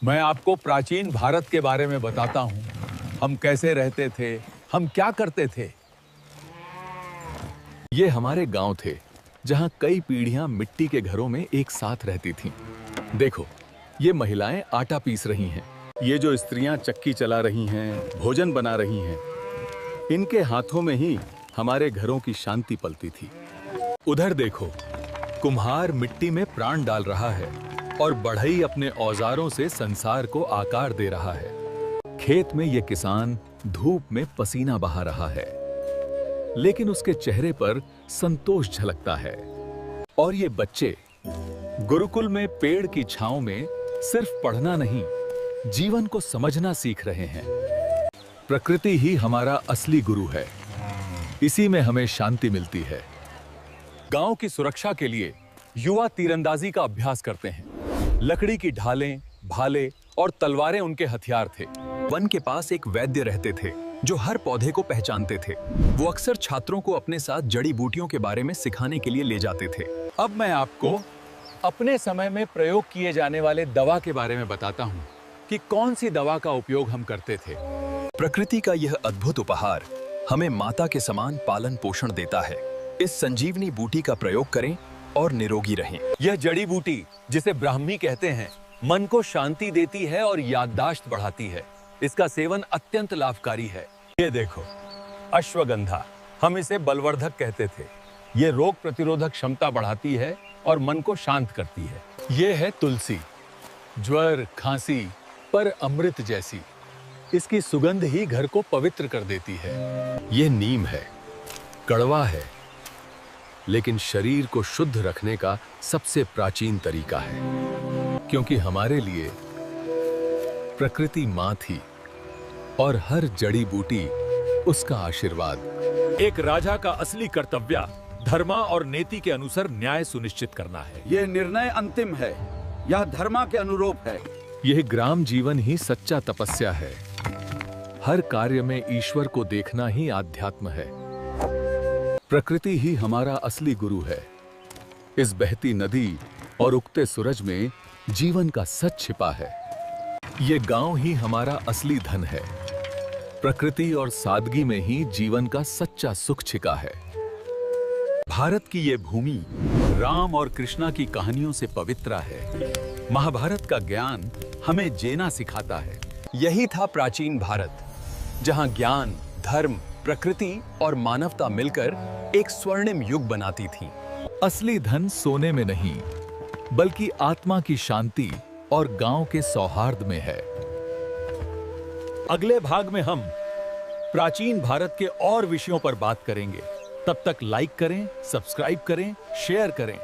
मैं आपको प्राचीन भारत के बारे में बताता हूँ। हम कैसे रहते थे, हम क्या करते थे। ये हमारे गांव थे, जहां कई पीढ़ियां मिट्टी के घरों में एक साथ रहती थीं। देखो, ये महिलाएं आटा पीस रही हैं। ये जो स्त्रियां चक्की चला रही हैं, भोजन बना रही हैं, इनके हाथों में ही हमारे घरों की शांति पलती थी। उधर देखो, कुम्हार मिट्टी में प्राण डाल रहा है और बढ़ई अपने औजारों से संसार को आकार दे रहा है। खेत में ये किसान धूप में पसीना बहा रहा है, लेकिन उसके चेहरे पर संतोष झलकता है। और ये बच्चे गुरुकुल में पेड़ की छांव में सिर्फ पढ़ना नहीं, जीवन को समझना सीख रहे हैं। प्रकृति ही हमारा असली गुरु है, इसी में हमें शांति मिलती है। गांव की सुरक्षा के लिए युवा तीरंदाजी का अभ्यास करते हैं। लकड़ी की ढालें, भाले और तलवारें उनके हथियार थे। वन के पास एक वैद्य रहते थे जो हर पौधे को पहचानते थे। वो अक्सर छात्रों को अपने साथ जड़ी बूटियों के बारे में सिखाने के लिए ले जाते थे। अब मैं आपको अपने समय में प्रयोग किए जाने वाले दवा के बारे में बताता हूँ कि कौन सी दवा का उपयोग हम करते थे। प्रकृति का यह अद्भुत उपहार हमें माता के समान पालन पोषण देता है। इस संजीवनी बूटी का प्रयोग करें और निरोगी रहें। यह जड़ी बूटी, जिसे ब्राह्मी कहते हैं, मन को शांति देती है और याददाश्त बढ़ाती है। इसका सेवन अत्यंत लाभकारी है। ये देखो, अश्वगंधा, हम इसे बलवर्धक कहते थे। ये रोग प्रतिरोधक क्षमता बढ़ाती है और मन को शांत करती है। ये है तुलसी, ज्वर, खांसी पर अमृत जैसी। इसकी सुगंध ही घर को पवित्र कर देती है। ये नीम है, कड़वा है, लेकिन शरीर को शुद्ध रखने का सबसे प्राचीन तरीका है, क्योंकि हमारे लिए प्रकृति मां थी और हर जड़ी बूटी उसका आशीर्वाद। एक राजा का असली कर्तव्य धर्मा और नीति के अनुसार न्याय सुनिश्चित करना है। यह निर्णय अंतिम है, यह धर्मा के अनुरूप है। यह ग्राम जीवन ही सच्चा तपस्या है। हर कार्य में ईश्वर को देखना ही आध्यात्म है। प्रकृति ही हमारा असली गुरु है। इस बहती नदी और उगते सूरज में जीवन का सच छिपा है। ये गांव ही हमारा असली धन है। प्रकृति और सादगी में ही जीवन का सच्चा सुख छिपा है। भारत की ये भूमि राम और कृष्णा की कहानियों से पवित्र है। महाभारत का ज्ञान हमें जीना सिखाता है। यही था प्राचीन भारत, जहां ज्ञान, धर्म, प्रकृति और मानवता मिलकर एक स्वर्णिम युग बनाती थी। असली धन सोने में नहीं, बल्कि आत्मा की शांति और गांव के सौहार्द में है। अगले भाग में हम प्राचीन भारत के और विषयों पर बात करेंगे। तब तक लाइक करें, सब्सक्राइब करें, शेयर करें।